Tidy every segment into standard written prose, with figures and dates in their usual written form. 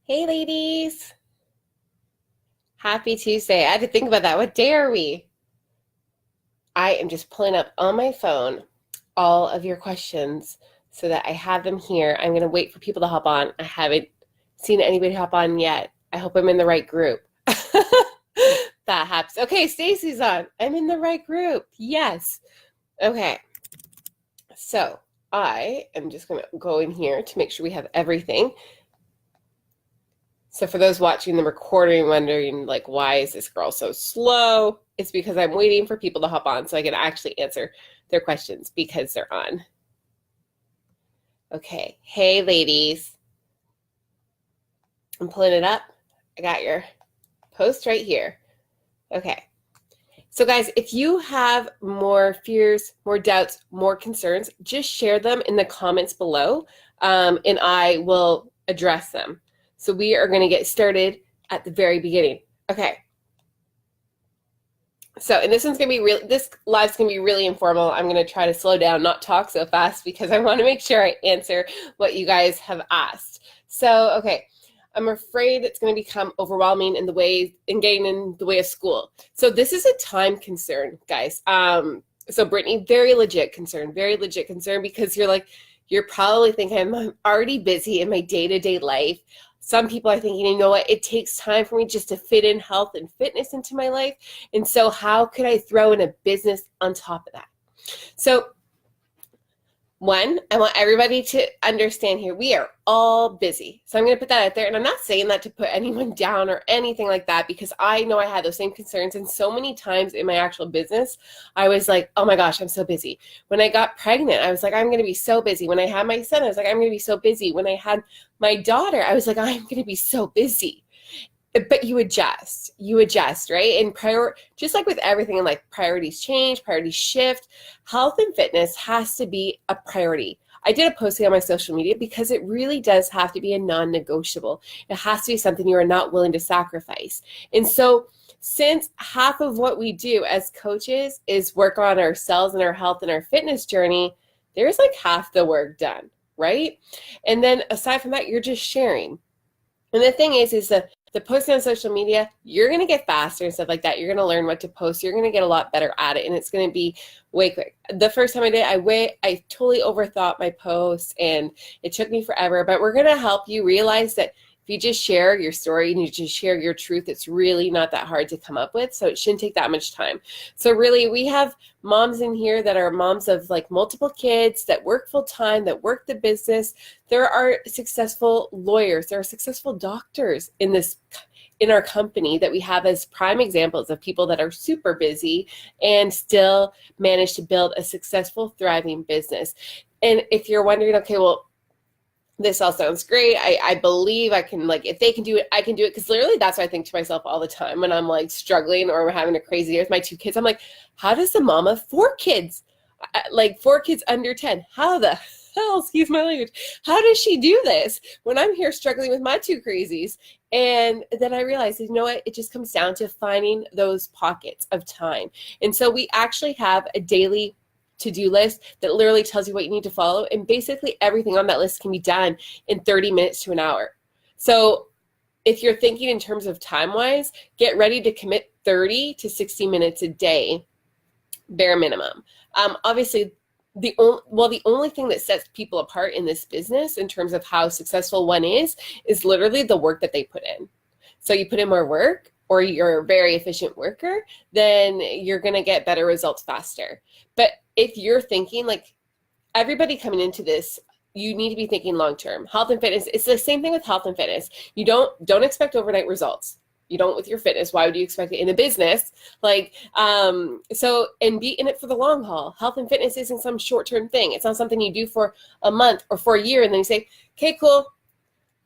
Hey, ladies. Happy Tuesday. I had to think about that. What day are we? I am just pulling up on my phone all of your questions so that I have them here. I'm going to wait for people to hop on. I haven't seen anybody hop on yet. I hope I'm in the right group. That happens. Okay, Stacy's on. I'm in the right group. Yes. Okay. So I am just going to go in here to make sure we have everything. So for those watching the recording, wondering like, why is this girl so slow? It's because I'm waiting for people to hop on so I can actually answer their questions because they're on. Okay. Hey, ladies. I'm pulling it up. I got your post right here. Okay. So guys, if you have more fears, more doubts, more concerns, just share them in the comments below, and I will address them. So we are going to get started at the very beginning. Okay. So, and this one's going to be this live's going to be really informal. I'm going to try to slow down, not talk so fast because I want to make sure I answer what you guys have asked. So, okay. I'm afraid it's going to become overwhelming in getting in the way of school. So this is a time concern, guys. So Brittany, very legit concern because you're probably thinking I'm already busy in my day-to-day life. Some people are thinking, you know what, it takes time for me just to fit in health and fitness into my life. And so how could I throw in a business on top of that? So one, I want everybody to understand here, we are all busy. So I'm going to put that out there. And I'm not saying that to put anyone down or anything like that, because I know I had those same concerns. And so many times in my actual business, I was like, oh my gosh, I'm so busy. When I got pregnant, I was like, I'm going to be so busy. When I had my son, I was like, I'm going to be so busy. When I had my daughter, I was like, I'm going to be so busy. But you adjust, right? And just like with everything in life, priorities change, priorities shift. Health and fitness has to be a priority. I did a posting on my social media because it really does have to be a non-negotiable. It has to be something you are not willing to sacrifice. And so since half of what we do as coaches is work on ourselves and our health and our fitness journey, there's like half the work done, right? And then aside from that, you're just sharing. And the thing is that the posting on social media, you're going to get faster and stuff like that. You're going to learn what to post. You're going to get a lot better at it, and it's going to be way quick. The first time I did it, I totally overthought my posts, and it took me forever. But we're going to help you realize that if you just share your story and you just share your truth, it's really not that hard to come up with. So it shouldn't take that much time. So really, we have moms in here that are moms of like multiple kids that work full time, that work the business. There are successful lawyers. There are successful doctors in our company that we have as prime examples of people that are super busy and still manage to build a successful, thriving business. And if you're wondering, okay, well, this all sounds great. I believe I can, like, if they can do it, I can do it. Because literally that's what I think to myself all the time when I'm like struggling or we're having a crazy year with my 2 kids. I'm like, how does the mom of 4 kids, like 4 kids under 10, how the hell, excuse my language, how does she do this when I'm here struggling with my 2 crazies? And then I realized, you know what, it just comes down to finding those pockets of time. And so we actually have a daily to-do list that literally tells you what you need to follow, and basically everything on that list can be done in 30 minutes to an hour. So if you're thinking in terms of time-wise, get ready to commit 30 to 60 minutes a day, bare minimum. Obviously, the only thing that sets people apart in this business in terms of how successful one is literally the work that they put in. So you put in more work, or you're a very efficient worker, then you're going to get better results faster. But if you're thinking, like, everybody coming into this, you need to be thinking long-term. Health and fitness, it's the same thing with health and fitness. You don't expect overnight results. You don't with your fitness. Why would you expect it in a business? And be in it for the long haul. Health and fitness isn't some short-term thing. It's not something you do for a month or for a year and then you say, okay, cool,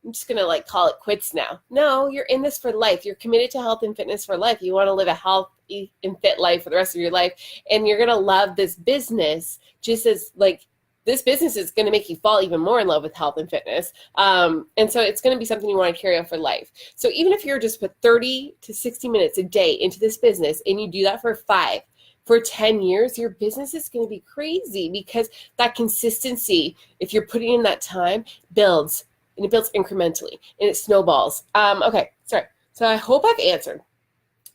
I'm just going to like call it quits now. No, you're in this for life. You're committed to health and fitness for life. You want to live a healthy and fit life for the rest of your life. And you're going to love this business just as like this business is going to make you fall even more in love with health and fitness. And so it's going to be something you want to carry on for life. So even if you're just put 30 to 60 minutes a day into this business and you do that for 10 years, your business is going to be crazy because that consistency, if you're putting in that time, builds. and it builds incrementally, and it snowballs. Okay, sorry. So I hope I've answered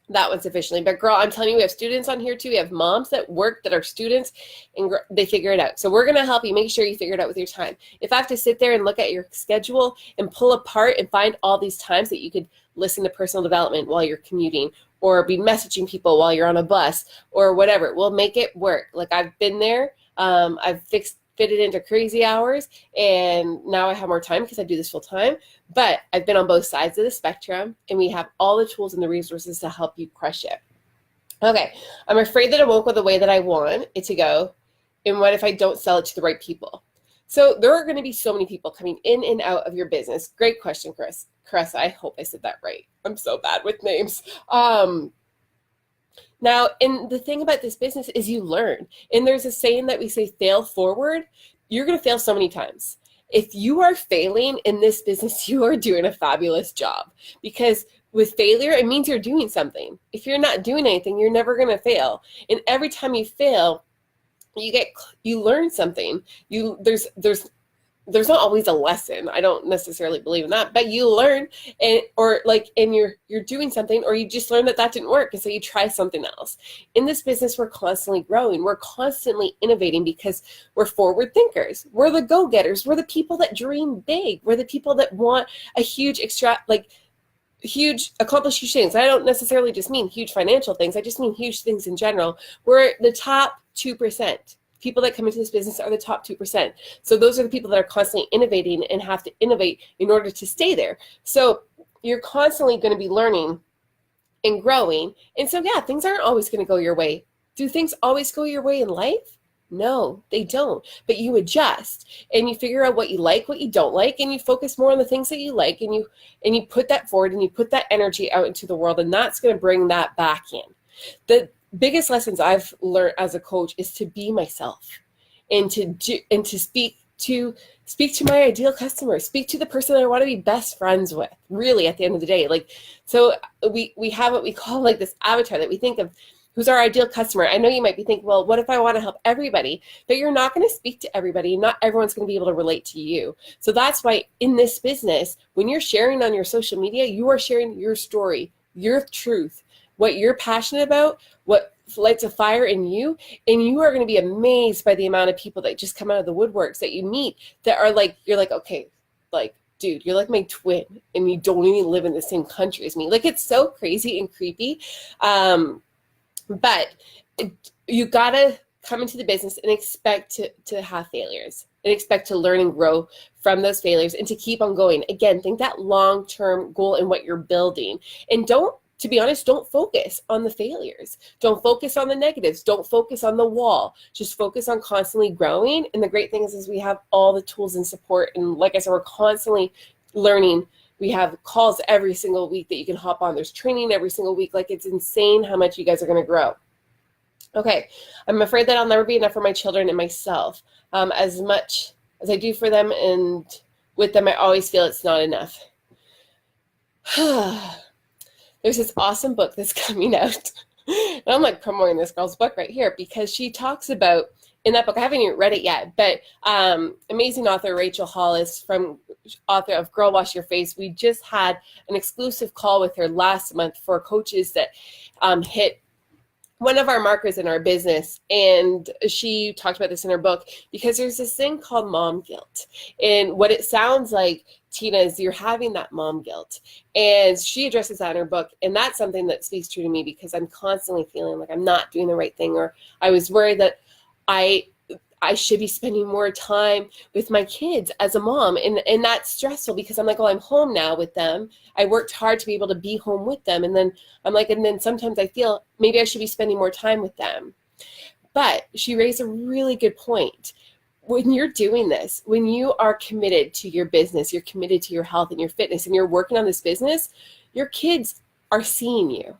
that one sufficiently. But girl, I'm telling you, we have students on here too. We have moms that work that are students, and they figure it out. So we're going to help you make sure you figure it out with your time. If I have to sit there and look at your schedule and pull apart and find all these times that you could listen to personal development while you're commuting, or be messaging people while you're on a bus, or whatever, we'll make it work. Like, I've been there. I've fitted into crazy hours, and now I have more time because I do this full time. But I've been on both sides of the spectrum, and we have all the tools and the resources to help you crush it. Okay, I'm afraid that it won't go the way that I want it to go. And what if I don't sell it to the right people? So there are going to be so many people coming in and out of your business. Great question, Chris. Chris, I hope I said that right. I'm so bad with names. Now, and the thing about this business is you learn. And there's a saying that we say, fail forward. You're going to fail so many times. If you are failing in this business, you are doing a fabulous job, because with failure, it means you're doing something. If you're not doing anything, you're never going to fail. And every time you fail, you learn something. There's not always a lesson. I don't necessarily believe in that, but you learn, and you're doing something, or you just learn that didn't work, and so you try something else. In this business, we're constantly growing. We're constantly innovating because we're forward thinkers. We're the go-getters. We're the people that dream big. We're the people that want a huge accomplish huge things. I don't necessarily just mean huge financial things. I just mean huge things in general. We're the top 2%. People that come into this business are the top 2%. So those are the people that are constantly innovating and have to innovate in order to stay there. So you're constantly going to be learning and growing. And so, yeah, things aren't always going to go your way. Do things always go your way in life? No, they don't. But you adjust, and you figure out what you like, what you don't like, and you focus more on the things that you like, and you put that forward, and you put that energy out into the world, and that's going to bring that back in. The biggest lessons I've learned as a coach is to be myself, and to speak to my ideal customer, speak to the person I want to be best friends with, really, at the end of the day. So we have what we call this avatar that we think of, who's our ideal customer. I know you might be thinking, well, what if I want to help everybody? But you're not going to speak to everybody. Not everyone's going to be able to relate to you. So that's why in this business, when you're sharing on your social media, you are sharing your story, your truth, what you're passionate about, what lights a fire in you. And you are going to be amazed by the amount of people that just come out of the woodworks that you meet that are you're okay, dude, you're like my twin, and you don't even live in the same country as me. It's so crazy and creepy. But you gotta come into the business and expect to have failures, and expect to learn and grow from those failures, and to keep on going. Again, think that long-term goal in what you're building, and to be honest, don't focus on the failures. Don't focus on the negatives. Don't focus on the wall. Just focus on constantly growing. And the great thing is we have all the tools and support. And like I said, we're constantly learning. We have calls every single week that you can hop on. There's training every single week. It's insane how much you guys are going to grow. Okay, I'm afraid that I'll never be enough for my children and myself. As much as I do for them and with them, I always feel it's not enough. There's this awesome book that's coming out. And I'm promoting this girl's book right here, because she talks about, in that book, I haven't even read it yet, but amazing author Rachel Hollis, author of Girl Wash Your Face. We just had an exclusive call with her last month for coaches that hit one of our markers in our business. And she talked about this in her book, because there's this thing called mom guilt. And what it sounds like, Tina, is you're having that mom guilt. And she addresses that in her book. And that's something that speaks true to me, because I'm constantly feeling like I'm not doing the right thing, or I was worried that I should be spending more time with my kids as a mom. And that's stressful, because I'm I'm home now with them. I worked hard to be able to be home with them. And then and then sometimes I feel maybe I should be spending more time with them. But she raised a really good point. When you're doing this, when you are committed to your business, you're committed to your health and your fitness, and you're working on this business, your kids are seeing you.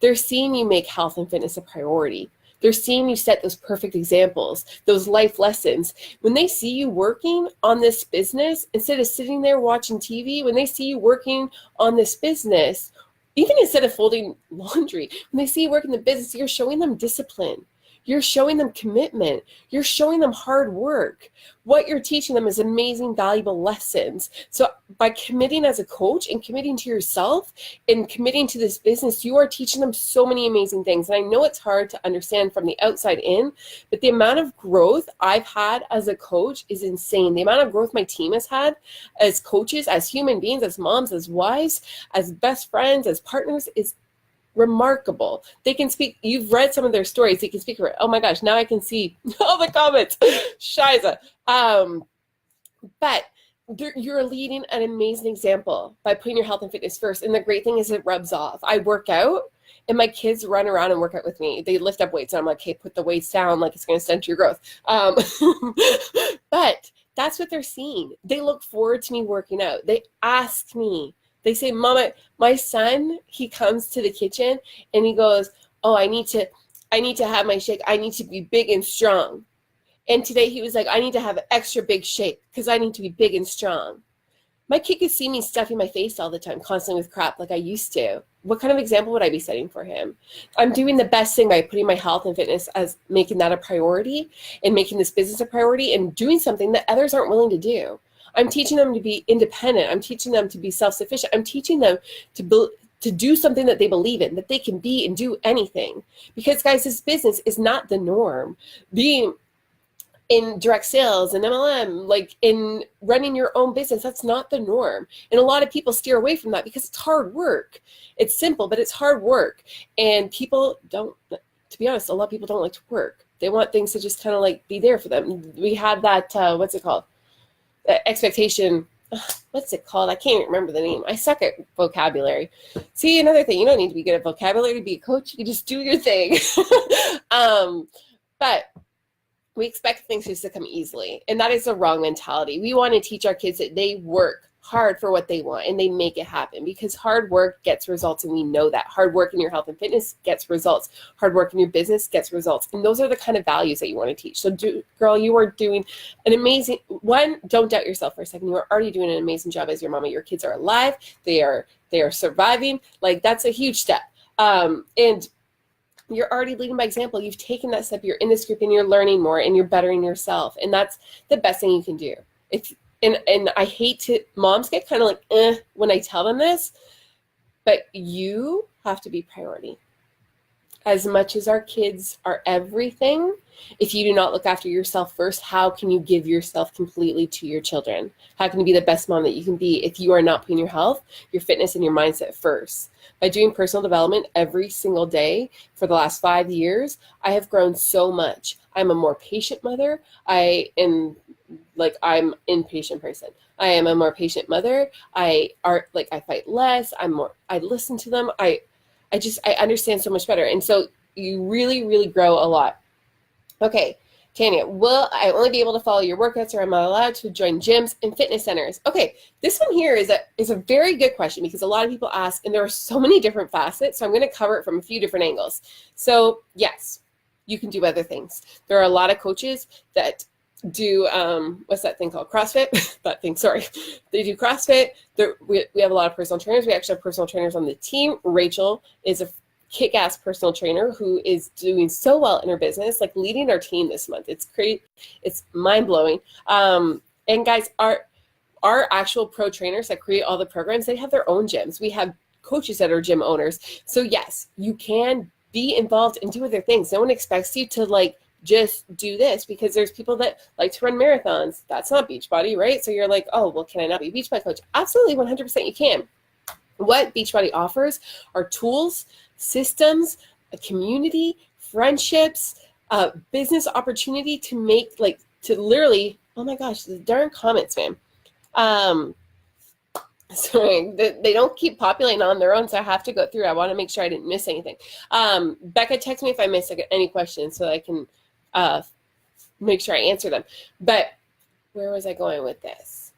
They're seeing you make health and fitness a priority. They're seeing you set those perfect examples, those life lessons. When they see you working on this business, instead of sitting there watching TV, when they see you working on this business, even instead of folding laundry, when they see you working the business, you're showing them discipline. You're showing them commitment. You're showing them hard work. What you're teaching them is amazing, valuable lessons. So by committing as a coach and committing to yourself and committing to this business, you are teaching them so many amazing things. And I know it's hard to understand from the outside in, but the amount of growth I've had as a coach is insane. The amount of growth my team has had as coaches, as human beings, as moms, as wives, as best friends, as partners is remarkable. They can speak. You've read some of their stories. They can speak. Oh my gosh, now I can see all the comments. Shiza. But you're leading an amazing example by putting your health and fitness first. And the great thing is it rubs off. I work out and my kids run around and work out with me. They lift up weights and I'm like, hey, put the weights down, like it's going to stunt your growth. But that's what they're seeing. They look forward to me working out. They ask me. They say, Mama, my son, he comes to the kitchen and he goes, oh, I need to have my shake. I need to be big and strong. And today he was like, I need to have an extra big shake because I need to be big and strong. My kid could see me stuffing my face all the time, constantly with crap like I used to. What kind of example would I be setting for him? I'm doing the best thing by putting my health and fitness as making that a priority and making this business a priority and doing something that others aren't willing to do. I'm teaching them to be independent. I'm teaching them to be self-sufficient. I'm teaching them to do something that they believe in, that they can be and do anything. Because guys, this business is not the norm. Being in direct sales and MLM, like in running your own business, that's not the norm. And a lot of people steer away from that because it's hard work. It's simple, but it's hard work. And people don't, to be honest, a lot of people don't like to work. They want things to just kind of like be there for them. We had that, what's it called? Expectation. What's it called? I can't even remember the name. I suck at vocabulary. See, another thing, you don't need to be good at vocabulary to be a coach. You can just do your thing. But we expect things just to come easily. And that is the wrong mentality. We want to teach our kids that they work hard for what they want and they make it happen, because hard work gets results, and we know that. Hard work in your health and fitness gets results. Hard work in your business gets results. And those are the kind of values that you want to teach. So girl, you are doing an amazing, don't doubt yourself for a second. You are already doing an amazing job as your mama. Your kids are alive. They are surviving. Like, that's a huge step. And you're already leading by example. You've taken that step. You're in this group and you're learning more and you're bettering yourself. And that's the best thing you can do. And I hate to, moms get kind of like, when I tell them this, but you have to be priority. As much as our kids are everything, if you do not look after yourself first, how can you give yourself completely to your children? How can you be the best mom that you can be if you are not putting your health, your fitness, and your mindset first? By doing personal development every single day for the last 5 years, I have grown so much. I'm a more patient mother. I'm an impatient person. I am a more patient mother. I fight less. I listen to them. I understand so much better. And so you really, really grow a lot. Okay, Tanya, will I only be able to follow your workouts, or am I allowed to join gyms and fitness centers? Okay, this one here is a very good question, because a lot of people ask, and there are so many different facets, so I'm going to cover it from a few different angles. So yes, you can do other things. There are a lot of coaches that do, what's that thing called? CrossFit? That thing, sorry. They do CrossFit. We have a lot of personal trainers. We actually have personal trainers on the team. Rachel is a kick-ass personal trainer who is doing so well in her business, like leading our team this month. It's great. It's mind-blowing. And guys, our actual pro trainers that create all the programs, they have their own gyms. We have coaches that are gym owners. So yes, you can be involved and do other things. No one expects you to just do this, because there's people that like to run marathons. That's not Beachbody, right? So you're like, oh, well, can I not be a Beachbody coach? Absolutely, 100% you can. What Beachbody offers are tools, systems, a community, friendships, business opportunity to make, to literally, oh my gosh, the darn comments, man. Sorry, they don't keep populating on their own, so I have to go through. I want to make sure I didn't miss anything. Becca, text me if I missed any questions so that I can make sure I answer them. But where was I going with this?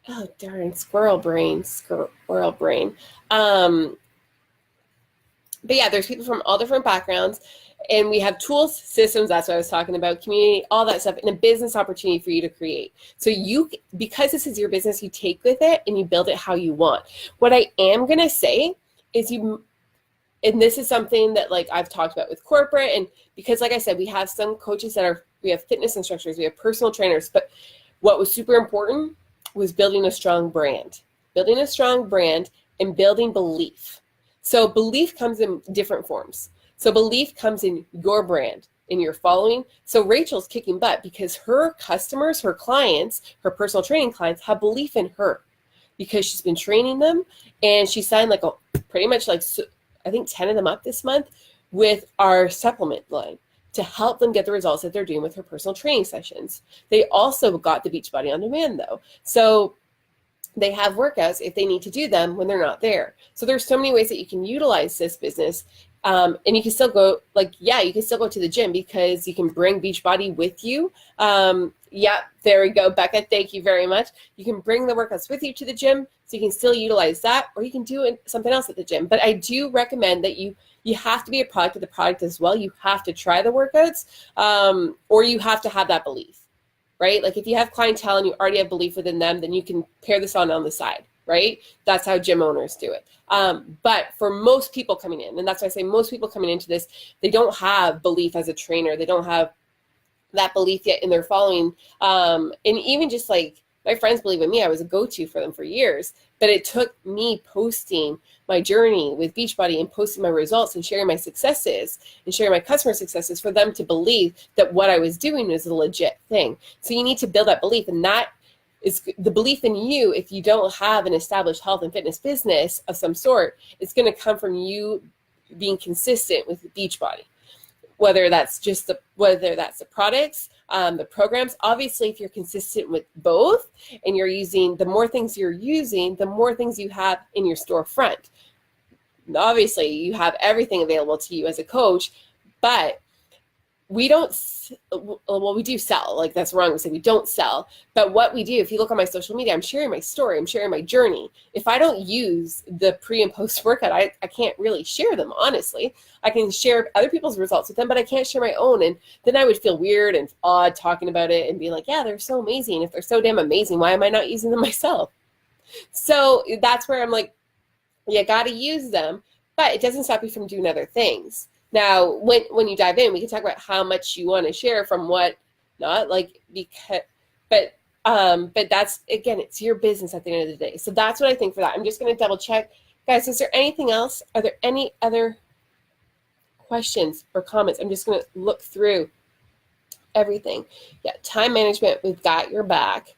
Oh, darn, squirrel brain. But yeah, there's people from all different backgrounds, and we have tools, systems, that's what I was talking about, community, all that stuff, and a business opportunity for you to create. So because this is your business, you take with it and you build it how you want. What I am going to say is and this is something that like I've talked about with corporate, and because like I said, we have some coaches we have fitness instructors, we have personal trainers, but what was super important was building a strong brand and building belief. So belief comes in different forms. So belief comes in your brand, in your following. So Rachel's kicking butt because her customers, her clients, her personal training clients have belief in her because she's been training them, and she signed like pretty much like, I think 10 of them up this month with our supplement line to help them get the results that they're doing with her personal training sessions. They also got the Beachbody On Demand though. So they have workouts if they need to do them when they're not there. So there's so many ways that you can utilize this business. And you can still go you can still go to the gym because you can bring Beachbody with you. Yeah, there we go, Becca. Thank you very much. You can bring the workouts with you to the gym, so you can still utilize that, or you can do something else at the gym. But I do recommend that you have to be a product of the product as well. You have to try the workouts, or you have to have that belief, right? Like if you have clientele and you already have belief within them, then you can pair this on the side, right? That's how gym owners do it. But for most people coming in, and that's why I say most people coming into this, they don't have belief as a trainer. They don't have that belief yet in their following. And even just like my friends believe in me, I was a go-to for them for years, but it took me posting my journey with Beachbody and posting my results and sharing my successes and sharing my customer successes for them to believe that what I was doing was a legit thing. So you need to build that belief, and that is the belief in you. If you don't have an established health and fitness business of some sort, it's going to come from you being consistent with Beachbody. Whether that's the products, the programs. Obviously, if you're consistent with both and you're using, the more things you're using, the more things you have in your storefront. Obviously, you have everything available to you as a coach, but we don't, well, we do sell. Like that's wrong to say we don't sell. But what we do, if you look on my social media, I'm sharing my story, I'm sharing my journey. If I don't use the pre and post workout, I can't really share them, honestly. I can share other people's results with them, but I can't share my own. And then I would feel weird and odd talking about it and be like, yeah, they're so amazing. If they're so damn amazing, why am I not using them myself? So that's where I'm like, you got to use them, but it doesn't stop you from doing other things. Now, when you dive in, we can talk about how much you want to share from what not, like, because, but that's, again, it's your business at the end of the day. So that's what I think for that. I'm just going to double check. Guys, is there anything else? Are there any other questions or comments? I'm just going to look through everything. Yeah, time management, we've got your back.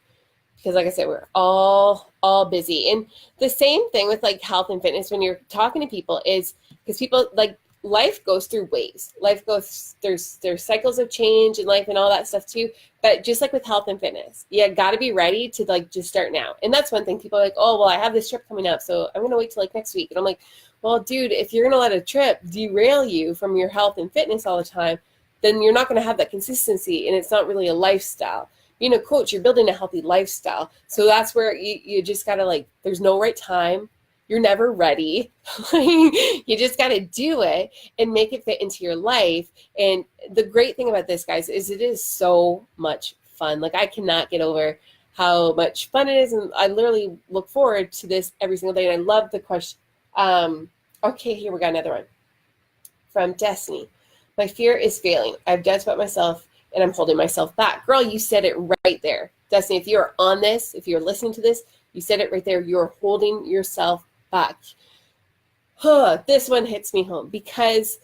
Because like I said, we're all busy. And the same thing with like health and fitness when you're talking to people is because people like, life goes through waves. Life goes, there's cycles of change in life and all that stuff too. But just like with health and fitness, you got to be ready to like just start now. And that's one thing. People are like, oh, well, I have this trip coming up, so I'm going to wait till like next week. And I'm like, well, dude, if you're going to let a trip derail you from your health and fitness all the time, then you're not going to have that consistency, and it's not really a lifestyle. Being a coach, you're building a healthy lifestyle. So that's where you just got to like, there's no right time. You're never ready. You just got to do it and make it fit into your life. And the great thing about this, guys, is it is so much fun. Like I cannot get over how much fun it is. And I literally look forward to this every single day. And I love the question. Okay, here we got another one from Destiny. My fear is failing. I've judged about myself and I'm holding myself back. Girl, you said it right there. Destiny, if you're on this, if you're listening to this, you said it right there. You're holding yourself back. This one hits me home because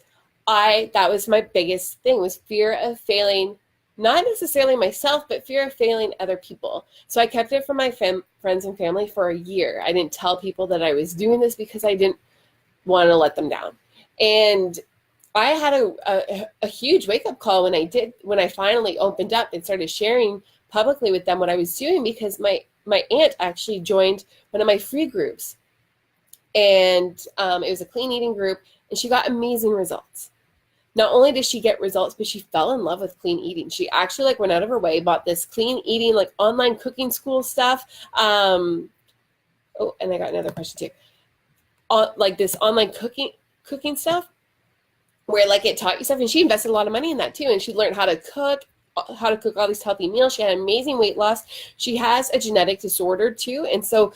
that was my biggest thing, was fear of failing, not necessarily myself, but fear of failing other people. So I kept it from my friends and family for a year. I didn't tell people that I was doing this because I didn't want to let them down. And I had a huge wake-up call when I finally opened up and started sharing publicly with them what I was doing, because my aunt actually joined one of my free groups. And it was a clean eating group, and she got amazing results. Not only did she get results, but she fell in love with clean eating. She actually like went out of her way, bought this clean eating, like online cooking school stuff. Oh, and I got another question too. Like this online cooking stuff where like it taught you stuff, and she invested a lot of money in that too. And she learned how to cook all these healthy meals. She had amazing weight loss. She has a genetic disorder too. And so,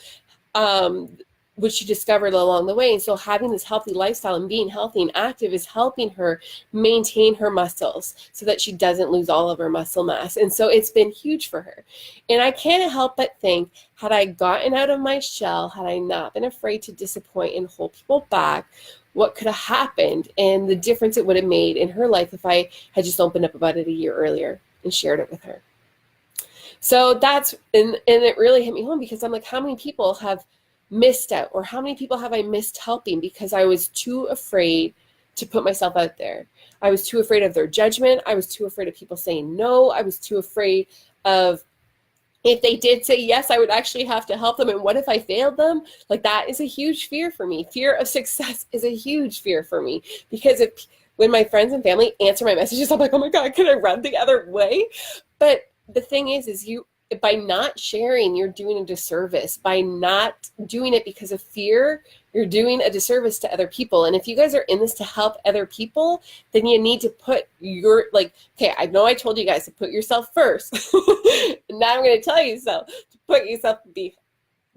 what she discovered along the way. And so having this healthy lifestyle and being healthy and active is helping her maintain her muscles so that she doesn't lose all of her muscle mass. And so it's been huge for her. And I can't help but think, had I gotten out of my shell, had I not been afraid to disappoint and hold people back, what could have happened and the difference it would have made in her life if I had just opened up about it a year earlier and shared it with her. So that's, and it really hit me home, because I'm like, how many people have missed out, or how many people have I missed helping because I was too afraid to put myself out there? I was too afraid of their judgment. I was too afraid of people saying no. I was too afraid of, if they did say yes, I would actually have to help them. And what if I failed them? Like, that is a huge fear for me. Fear of success is a huge fear for me, because when my friends and family answer my messages, I'm like, oh my God, can I run the other way? But the thing is you, by not sharing, you're doing a disservice. By not doing it because of fear, you're doing a disservice to other people. And if you guys are in this to help other people, then you need to put your, like, okay, I know I told you guys to put yourself first. And now I'm going to tell you so, to put yourself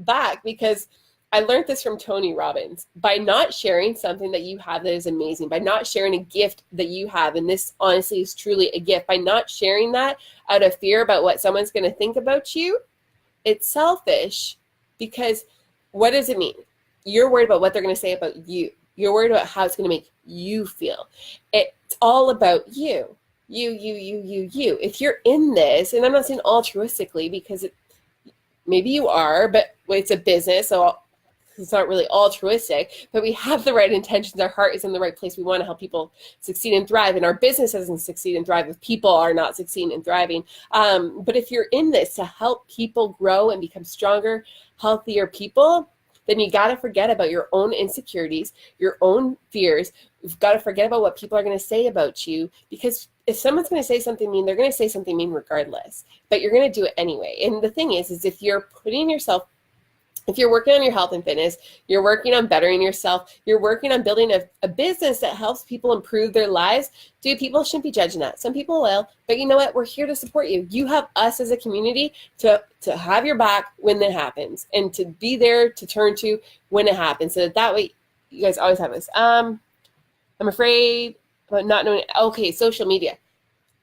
back, because I learned this from Tony Robbins. By not sharing something that you have that is amazing, by not sharing a gift that you have, and this honestly is truly a gift, by not sharing that out of fear about what someone's going to think about you, it's selfish. Because what does it mean? You're worried about what they're going to say about you. You're worried about how it's going to make you feel. It's all about you. You. If you're in this, and I'm not saying altruistically, because maybe you are, but it's a business, so it's not really altruistic, but we have the right intentions. Our heart is in the right place. We want to help people succeed and thrive, and our business doesn't succeed and thrive if people are not succeeding and thriving. But if you're in this to help people grow and become stronger, healthier people, then you got to forget about your own insecurities, your own fears. You've got to forget about what people are going to say about you, because if someone's going to say something mean, they're going to say something mean regardless, but you're going to do it anyway. And the thing is if you're putting yourself, if you're working on your health and fitness, you're working on bettering yourself, you're working on building a business that helps people improve their lives, dude, people shouldn't be judging that. Some people will, but you know what? We're here to support you. You have us as a community to have your back when it happens, and to be there to turn to when it happens. So that way you guys always have us. I'm afraid, but not knowing. Okay, social media.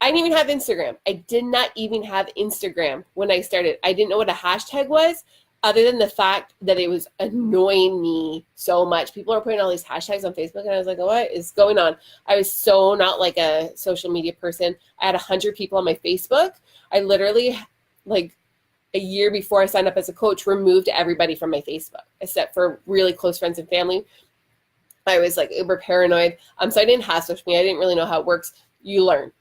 I didn't even have Instagram. I did not even have Instagram when I started. I didn't know what a hashtag was, other than the fact that it was annoying me so much. People are putting all these hashtags on Facebook, and I was like, what is going on? I was so not like a social media person. I had 100 people on my Facebook. I literally, like a year before I signed up as a coach, removed everybody from my Facebook, except for really close friends and family. I was like uber paranoid. So I didn't have social media. I didn't really know how it works. You learn.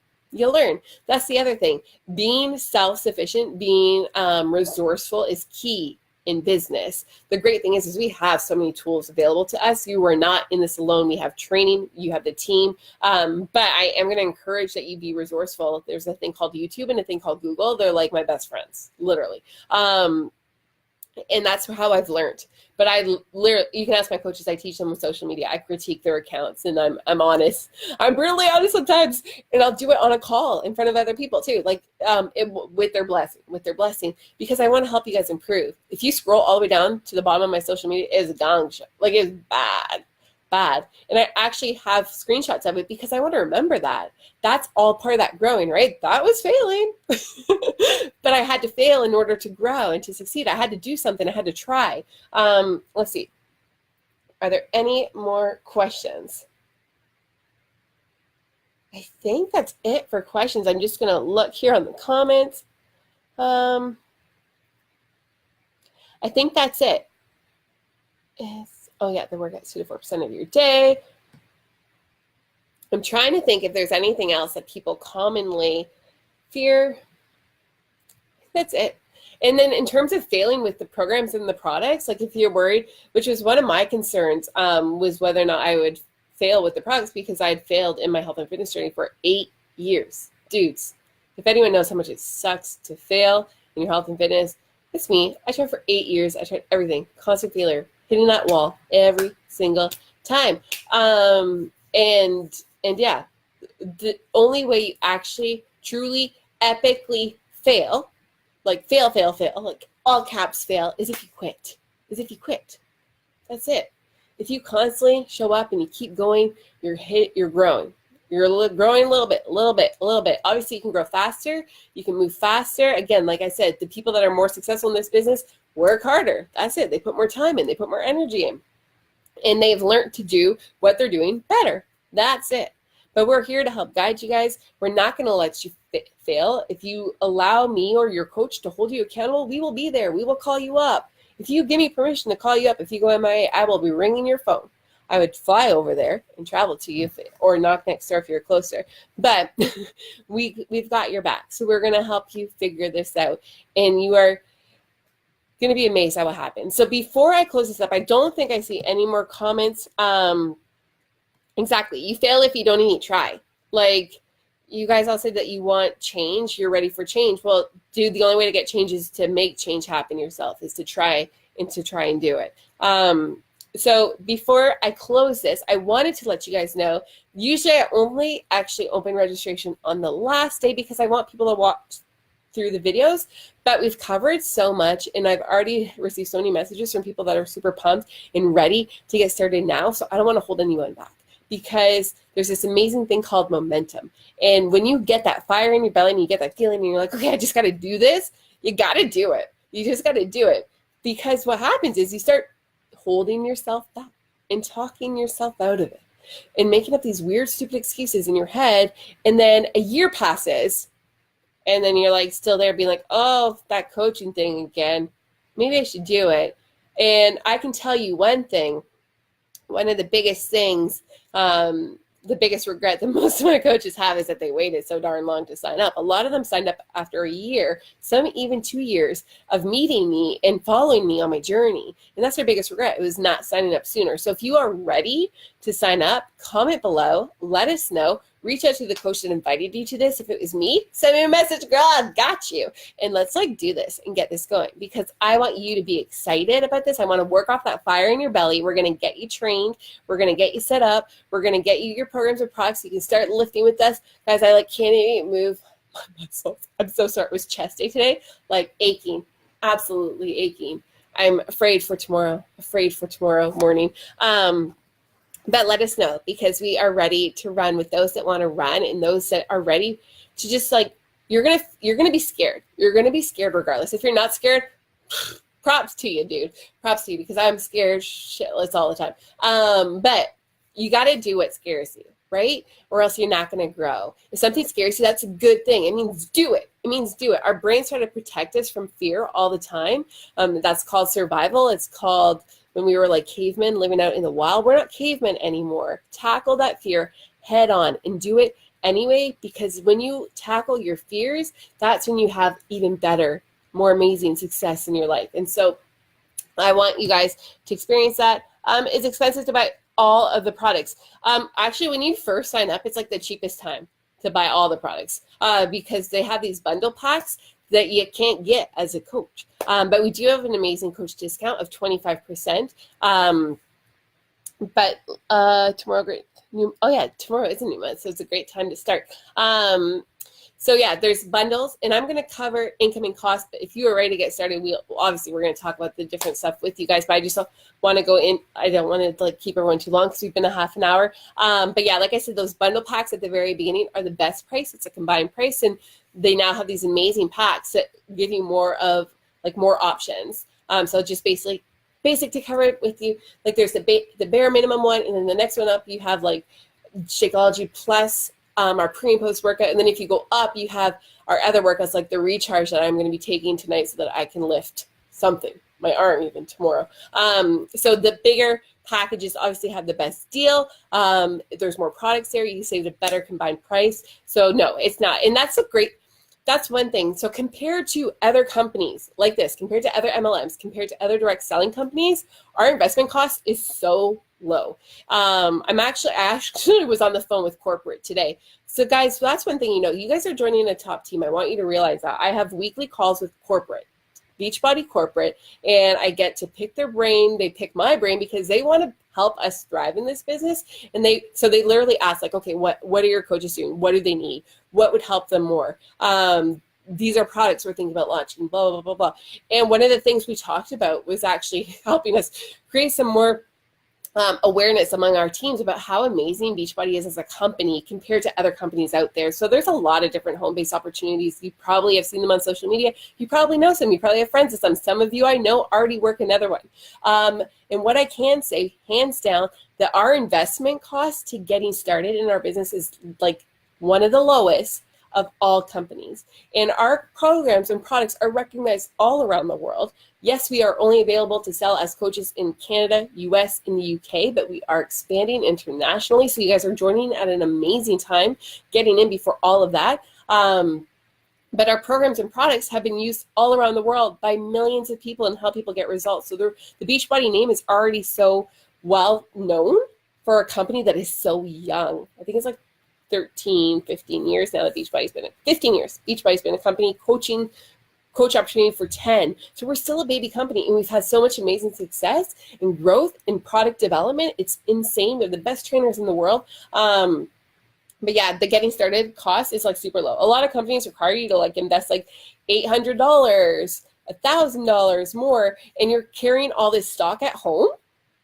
That's the other thing. Being self-sufficient, being resourceful is key in business. The great thing is we have so many tools available to us. You are not in this alone. We have training, you have the team. But I am going to encourage that you be resourceful. There's a thing called YouTube and a thing called Google. They're like my best friends, literally. And that's how I've learned. But I literally, you can ask my coaches, I teach them with social media. I critique their accounts, and I'm honest. I'm brutally honest sometimes, and I'll do it on a call in front of other people too, like with their blessing, because I want to help you guys improve. If you scroll all the way down to the bottom of my social media, it is a gong show. Like, it's bad. And I actually have screenshots of it because I want to remember that. That's all part of that growing, right? That was failing. But I had to fail in order to grow and to succeed. I had to do something. I had to try. Let's see. Are there any more questions? I think that's it for questions. I'm just going to look here on the comments. I think that's it. Oh yeah, the workout's 2 to 4% of your day. I'm trying to think if there's anything else that people commonly fear. That's it. And then in terms of failing with the programs and the products, like if you're worried, which was one of my concerns, was whether or not I would fail with the products, because I had failed in my health and fitness journey for 8 years. Dudes, if anyone knows how much it sucks to fail in your health and fitness, it's me. I tried for 8 years. I tried everything, constant failure, hitting that wall every single time. And yeah, the only way you actually truly epically fail, like fail, like all caps fail, is if you quit. That's it. If you constantly show up and you keep going, you're growing. You're growing a little bit. Obviously, you can grow faster. You can move faster. Again, like I said, the people that are more successful in this business work harder. That's it. They put more time in. They put more energy in. And they've learned to do what they're doing better. That's it. But we're here to help guide you guys. We're not going to let you fail. If you allow me or your coach to hold you accountable, we will be there. We will call you up. If you give me permission to call you up, if you go MIA, I will be ringing your phone. I would fly over there and travel to you or knock next door if you're closer. But we've got your back. So we're going to help you figure this out. And you are going to be amazed at what happens. So before I close this up, I don't think I see any more comments. Exactly. You fail if you don't even try. Like, you guys all said that you want change. You're ready for change. Well, dude, the only way to get change is to make change happen yourself, is to try and do it. So before I close this, I wanted to let you guys know, usually I only actually open registration on the last day because I want people to watch through the videos, but we've covered so much and I've already received so many messages from people that are super pumped and ready to get started now. So I don't want to hold anyone back because there's this amazing thing called momentum. And when you get that fire in your belly and you get that feeling and you're like, okay, I just got to do this, you got to do it. You just got to do it. Because what happens is you start holding yourself back and talking yourself out of it and making up these weird, stupid excuses in your head. And then a year passes and then you're like still there being like, oh, that coaching thing again, maybe I should do it. And I can tell you one thing, one of the biggest things, the biggest regret that most of my coaches have is that they waited so darn long to sign up. A lot of them signed up after a year, some even 2 years of meeting me and following me on my journey. And that's their biggest regret. It was not signing up sooner. So if you are ready to sign up, comment below, let us know. Reach out to the coach that invited you to this. If it was me, send me a message, girl, I got you. And let's do this and get this going because I want you to be excited about this. I want to work off that fire in your belly. We're going to get you trained. We're going to get you set up. We're going to get you your programs or products. So you can start lifting with us. Guys, I can't even move my muscles. I'm so sorry. It was chest day today, aching, absolutely aching. I'm afraid for tomorrow morning. But let us know because we are ready to run with those that want to run and those that are ready to just you're gonna be scared. You're gonna be scared regardless. If you're not scared, props to you, dude. Props to you because I'm scared shitless all the time. But you got to do what scares you, right? Or else you're not going to grow. If something scares you, that's a good thing. It means do it. It means do it. Our brains try to protect us from fear all the time. That's called survival. It's called when we were cavemen living out in the wild. We're not cavemen anymore. Tackle that fear head on and do it anyway, because when you tackle your fears, that's when you have even better, more amazing success in your life. And so I want you guys to experience that. It's expensive to buy all of the products. Actually, when you first sign up, it's the cheapest time to buy all the products because they have these bundle packs that you can't get as a coach. But we do have an amazing coach discount of 25%. But tomorrow is a new month, so it's a great time to start. So yeah, there's bundles, and I'm going to cover incoming costs. But if you are ready to get started, we're going to talk about the different stuff with you guys. But I just want to go in. I don't want to keep everyone too long because we've been a half an hour. But yeah, like I said, those bundle packs at the very beginning are the best price. It's a combined price, and they now have these amazing packs that give you more options. So just basic to cover it with you. There's the bare minimum one, and then the next one up you have Shakeology Plus. Our pre and post workout, and then if you go up, you have our other workouts like the recharge that I'm going to be taking tonight so that I can lift something, my arm even tomorrow. So the bigger packages obviously have the best deal. There's more products there. You save a better combined price. So no, it's not. And that's one thing. So compared to other companies like this, compared to other MLMs, compared to other direct selling companies, our investment cost is so low. I actually was on the phone with corporate today. So guys, that's one thing, you guys are joining a top team. I want you to realize that. I have weekly calls with corporate, Beachbody corporate, and I get to pick their brain. They pick my brain because they want to help us thrive in this business. And they literally ask okay, what are your coaches doing? What do they need? What would help them more? these are products we're thinking about launching, blah, blah, blah, blah. And one of the things we talked about was actually helping us create some more awareness among our teams about how amazing Beachbody is as a company compared to other companies out there. So there's a lot of different home-based opportunities. You probably have seen them on social media. You probably know some. You probably have friends with some. Some of you I know already work another one. And what I can say, hands down, that our investment cost to getting started in our business is like one of the lowest of all companies. And our programs and products are recognized all around the world. Yes, we are only available to sell as coaches in Canada, US, and the UK, but we are expanding internationally. So you guys are joining at an amazing time, getting in before all of that. But our programs and products have been used all around the world by millions of people and help people get results. So the Beachbody name is already so well known for a company that is so young. I think it's like 13, 15 years now that Beachbody's been 15 years. Beachbody's been a company, coach opportunity for 10. So we're still a baby company, and we've had so much amazing success and growth in product development. It's insane. They're the best trainers in the world. But yeah, the getting started cost is like super low. A lot of companies require you to like invest like $800, $1,000 more, and you're carrying all this stock at home,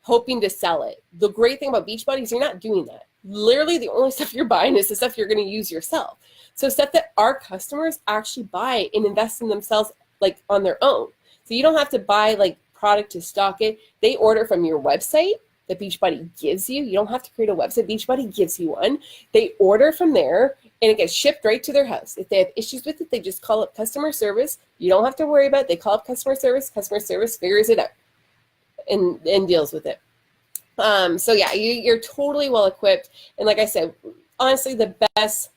hoping to sell it. The great thing about Beachbody is you're not doing that. Literally, the only stuff you're buying is the stuff you're going to use yourself. So stuff that our customers actually buy and invest in themselves like on their own. So you don't have to buy like product to stock it. They order from your website that Beachbody gives you. You don't have to create a website. Beachbody gives you one. They order from there and it gets shipped right to their house. If they have issues with it, they just call up customer service. You don't have to worry about it. They call up customer service. Customer service figures it out and deals with it. So yeah, you're totally well equipped. And like I said, honestly, the best,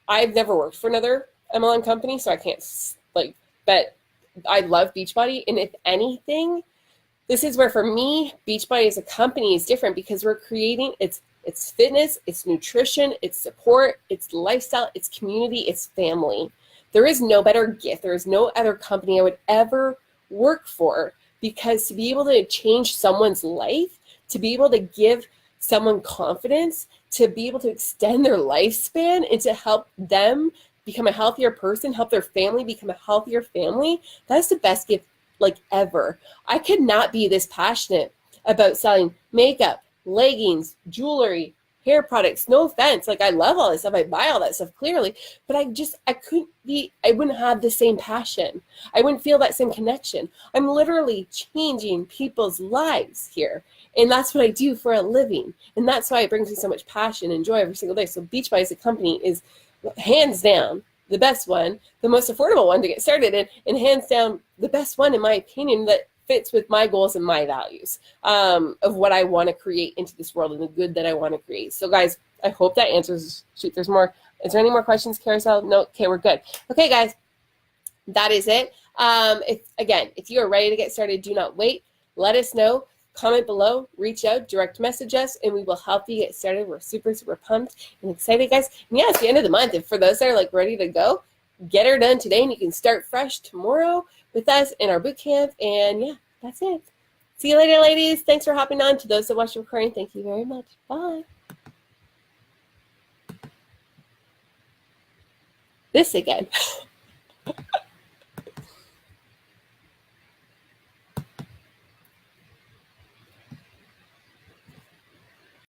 I've never worked for another MLM company, so I can't but I love Beachbody. And if anything, this is where for me, Beachbody as a company is different because we're creating it's fitness, it's nutrition, it's support, it's lifestyle, it's community, it's family. There is no better gift. There is no other company I would ever work for, because to be able to change someone's life, to be able to give someone confidence, to be able to extend their lifespan and to help them become a healthier person, help their family become a healthier family, that's the best gift like ever. I could not be this passionate about selling makeup, leggings, jewelry, hair products. No offense. Like I love all this stuff. I buy all that stuff clearly, but I wouldn't have the same passion. I wouldn't feel that same connection. I'm literally changing people's lives here. And that's what I do for a living. And that's why it brings me so much passion and joy every single day. So Beachbody as a company is hands down the best one, the most affordable one to get started in, and hands down the best one, in my opinion, that fits with my goals and my values of what I want to create into this world and the good that I want to create. So guys, I hope that answers. Shoot, there's more. Is there any more questions, Carousel? No? Okay, we're good. Okay, guys, that is it. If you are ready to get started, do not wait. Let us know. Comment below, reach out, direct message us, and we will help you get started. We're super, super pumped and excited, guys. And yeah, it's the end of the month. And for those that are like ready to go, get her done today, and you can start fresh tomorrow with us in our boot camp. And yeah, that's it. See you later, ladies. Thanks for hopping on. To those that watch the recording, thank you very much. Bye. This again.